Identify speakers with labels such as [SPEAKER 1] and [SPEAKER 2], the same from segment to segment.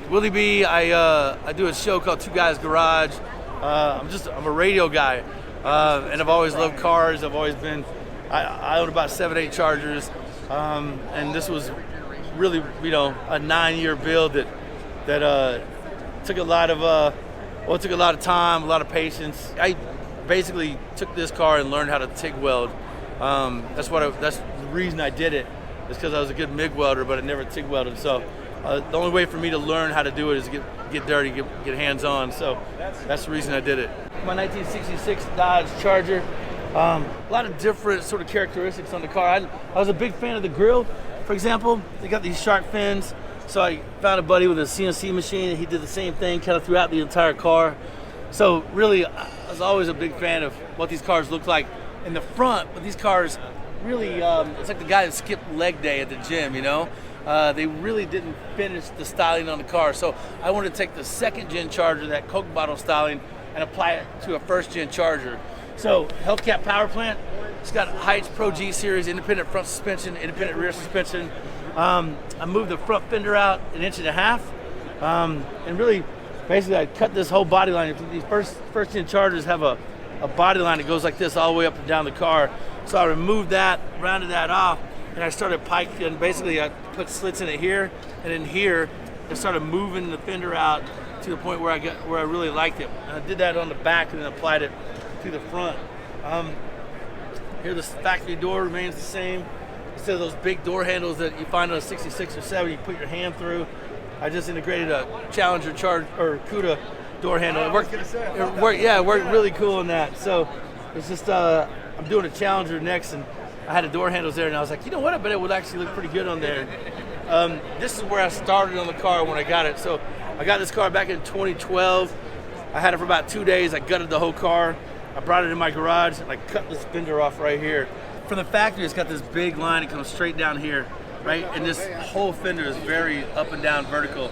[SPEAKER 1] Willie B. I do a show called Two Guys Garage. I'm a radio guy, and I've always loved cars. I've always been. I own about 7-8 Chargers, and this was really, a 9-year build that took a lot of time, a lot of patience. I basically took this car and learned how to TIG weld. That's the reason I did it. It's because I was a good MIG welder, but I never TIG welded. So the only way for me to learn how to do it is get dirty, get hands-on. So that's the reason I did it. My 1966 Dodge Charger. A lot of different sort of characteristics on the car. I was a big fan of the grille, for example. They got these shark fins. So I found a buddy with a CNC machine, and he did the same thing kind of throughout the entire car. So really, I was always a big fan of what these cars look like in the front, but these cars really, it's like the guy that skipped leg day at the gym, They really didn't finish the styling on the car. So I wanted to take the 2nd-gen Charger, that Coke bottle styling, and apply it to a 1st-gen Charger. So Hellcat power plant, it's got HEIDTs Pro G series, independent front suspension, independent rear suspension. I moved the front fender out 1.5 inches, and really, basically, I cut this whole body line. These first-gen Chargers have a body line that goes like this all the way up and down the car. So I removed that, rounded that off, and I started piking. Basically, I put slits in it here and in here, and started moving the fender out to the point where I really liked it. And I did that on the back and then applied it to the front. Here, the factory door remains the same. Instead of those big door handles that you find on a 66 or 7, you put your hand through. I just integrated a Challenger CUDA door handle. It worked really cool in that. So it's just I'm doing a Challenger next, and I had the door handles there, and I was like, you know what? I bet it would actually look pretty good on there. This is where I started on the car when I got it. So I got this car back in 2012. I had it for about 2 days. I gutted the whole car. I brought it in my garage, and I cut this fender off right here. From the factory, it's got this big line. It comes straight down here, right? And this whole fender is very up and down vertical.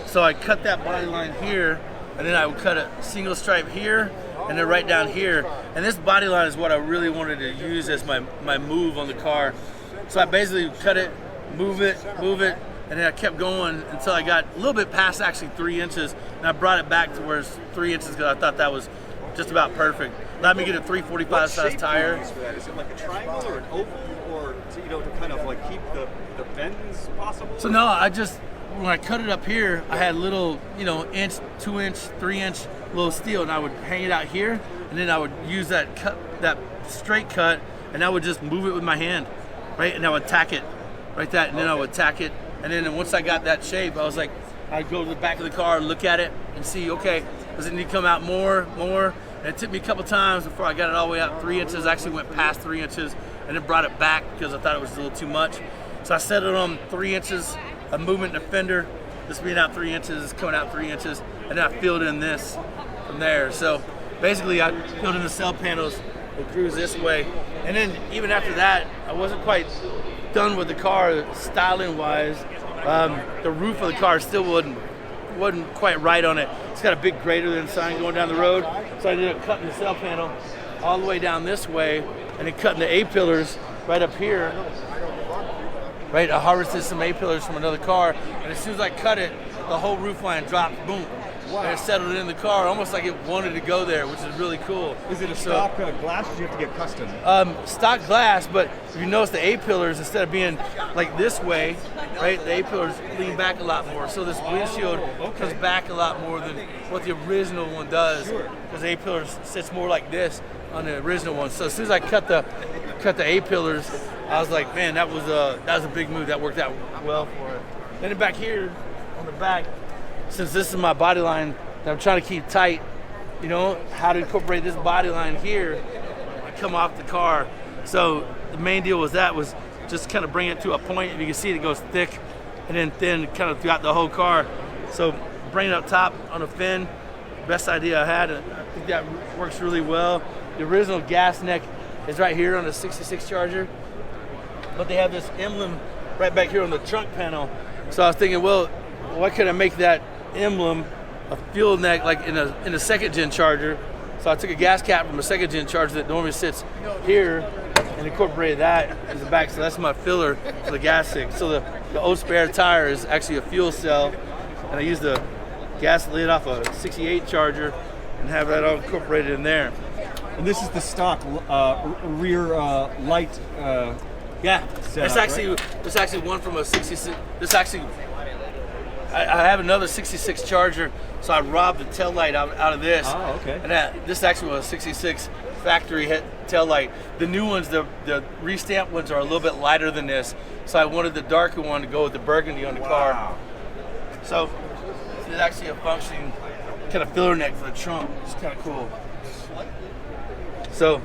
[SPEAKER 1] So I cut that body line here, and then I would cut a single stripe here, and then right down here. And this body line is what I really wanted to use as my move on the car. So I basically cut it, move it, and then I kept going until I got a little bit past actually 3 inches, and I brought it back to where it's 3 inches because I thought that was just about perfect. Let me get a 345 size tire.
[SPEAKER 2] For that? Is it like a triangle or an oval, or to kind of like keep the bends possible?
[SPEAKER 1] So no, when I cut it up here, I had little, 1 inch, 2 inch, 3 inch little steel, and I would hang it out here, and then I would use that straight cut, and I would just move it with my hand, right? And I would tack it, right that, and then I would tack it, and then once I got that shape, I was like, I'd go to the back of the car, look at it, and see, okay, does it need to come out more? And it took me a couple times before I got it all the way out 3 inches. I actually went past 3 inches and then brought it back because I thought it was a little too much. So I set it on 3 inches of movement in the fender. This being out 3 inches, coming out 3 inches, and then I filled in this from there. So basically I filled in the cell panels, it grooves this way. And then even after that, I wasn't quite done with the car styling wise. The roof of the car still wasn't quite right on it. It's got a big greater than sign going down the road. So I ended up cutting the cell panel all the way down this way and then cutting the A-pillars right up here. Right, I harvested some A-pillars from another car, and as soon as I cut it, the whole roof line dropped, boom. Wow. And it settled in the car almost like it wanted to go there, which is really cool.
[SPEAKER 2] Is it a stock glass, or do you have to get custom?
[SPEAKER 1] Stock glass, but if you notice the A-pillars, instead of being like this way, right, the A-pillars lean back a lot more. So this windshield comes back a lot more than what the original one does. Because the A-pillars sits more like this on the original one. So as soon as I cut the A-pillars, I was like, man, that was a big move. That worked out well for it. Then back here on the back, since this is my body line that I'm trying to keep tight, how to incorporate this body line here and come off the car. So the main deal was just kind of bring it to a point. If you can see, it goes thick and then thin kind of throughout the whole car. So bring it up top on a fin, best idea I had. I think that works really well. The original gas neck is right here on the 66 Charger, but they have this emblem right back here on the trunk panel. So I was thinking, well, why couldn't I make that emblem a fuel neck like in a 2nd-gen Charger? So I took a gas cap from a 2nd-gen Charger that normally sits here and incorporated that in the back. So that's my filler for the gas tank. So the old spare tire is actually a fuel cell, and I used the gas lid off a 68 Charger and have that all incorporated in there.
[SPEAKER 2] And this is the stock rear light.
[SPEAKER 1] Yeah,
[SPEAKER 2] Setup,
[SPEAKER 1] this actually one from a 66. This actually, I have another 66 Charger, so I robbed the tail light out of this.
[SPEAKER 2] Oh, okay.
[SPEAKER 1] And this actually was a 66 factory tail light. The new ones, the restamped ones, are a little bit lighter than this, so I wanted the darker one to go with the burgundy on the car. So it's actually a functioning kind of filler neck for the trunk. It's kind of cool. So.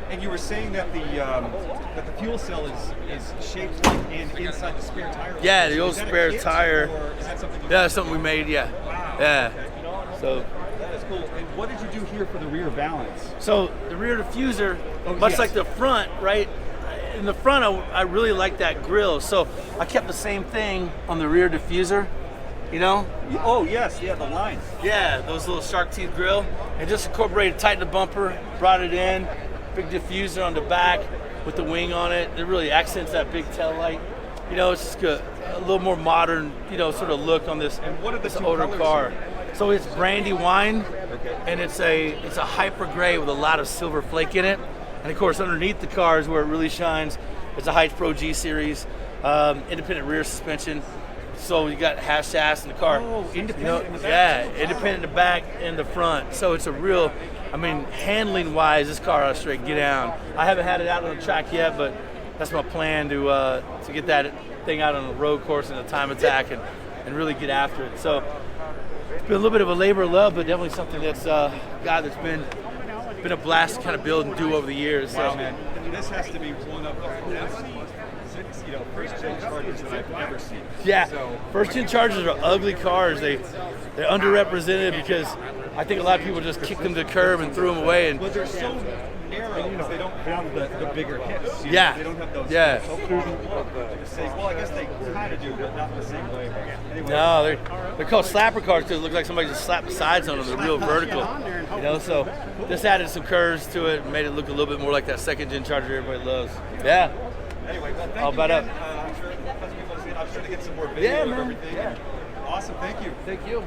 [SPEAKER 2] And you were saying that the fuel cell is shaped like inside the spare tire.
[SPEAKER 1] Yeah, the old spare tire.
[SPEAKER 2] Or is that something?
[SPEAKER 1] Yeah, that's something we made. Yeah.
[SPEAKER 2] Wow.
[SPEAKER 1] Yeah.
[SPEAKER 2] Okay.
[SPEAKER 1] So.
[SPEAKER 2] That is cool. And what did you do here for the rear Valance?
[SPEAKER 1] So the rear diffuser, much like the front, right? In the front, I really like that grille, so I kept the same thing on the rear diffuser. You know?
[SPEAKER 2] Oh yes, yeah, the lines.
[SPEAKER 1] Yeah, those little shark teeth grill, and just incorporated, tightened the bumper, brought it in. Big diffuser on the back with the wing on it. It really accents that big tail light. You know, it's just a little more modern, you know, sort of look on this,
[SPEAKER 2] and what are this
[SPEAKER 1] older car.
[SPEAKER 2] Here?
[SPEAKER 1] So it's brandy wine, and it's a hyper gray with a lot of silver flake in it. And of course, underneath the car is where it really shines. It's a Heights Pro G Series, independent rear suspension. So you got half shafts in the car.
[SPEAKER 2] Oh, independent,
[SPEAKER 1] you know,
[SPEAKER 2] in the back.
[SPEAKER 1] Yeah, independent in the back and the front. So it's a real, I mean, handling wise, this car ought to straight get down. I haven't had it out on the track yet, but that's my plan to get that thing out on a road course in a time attack and really get after it. So it's been a little bit of a labor of love, but definitely something that's that's been a blast to kind of build and do over the years.
[SPEAKER 2] Wow,
[SPEAKER 1] so.
[SPEAKER 2] man. This has to be one of the coolest, first-gen Chargers that I've ever seen.
[SPEAKER 1] Yeah,
[SPEAKER 2] So,
[SPEAKER 1] first-gen Chargers are ugly cars. They're underrepresented because I think a lot of people just kicked them to the curb and threw them away. And
[SPEAKER 2] but they're so narrow because they don't have the bigger hips. You know?
[SPEAKER 1] Yeah.
[SPEAKER 2] They don't have those.
[SPEAKER 1] Yeah.
[SPEAKER 2] So cool. Well, I guess they kind of do, but not the same way. Anyway.
[SPEAKER 1] no, they're called slapper cars because it looks like somebody just slapped the sides on them. They're real vertical, you know. So this added some curves to it, and made it look a little bit more like that second-gen Charger everybody loves. Yeah.
[SPEAKER 2] Anyway, well, thank
[SPEAKER 1] All
[SPEAKER 2] you
[SPEAKER 1] about
[SPEAKER 2] again.
[SPEAKER 1] up.
[SPEAKER 2] I'm sure people want to see it. I'm sure to get some more video
[SPEAKER 1] Yeah,
[SPEAKER 2] of
[SPEAKER 1] man.
[SPEAKER 2] everything.
[SPEAKER 1] Yeah.
[SPEAKER 2] Awesome. Thank you.
[SPEAKER 1] Thank you.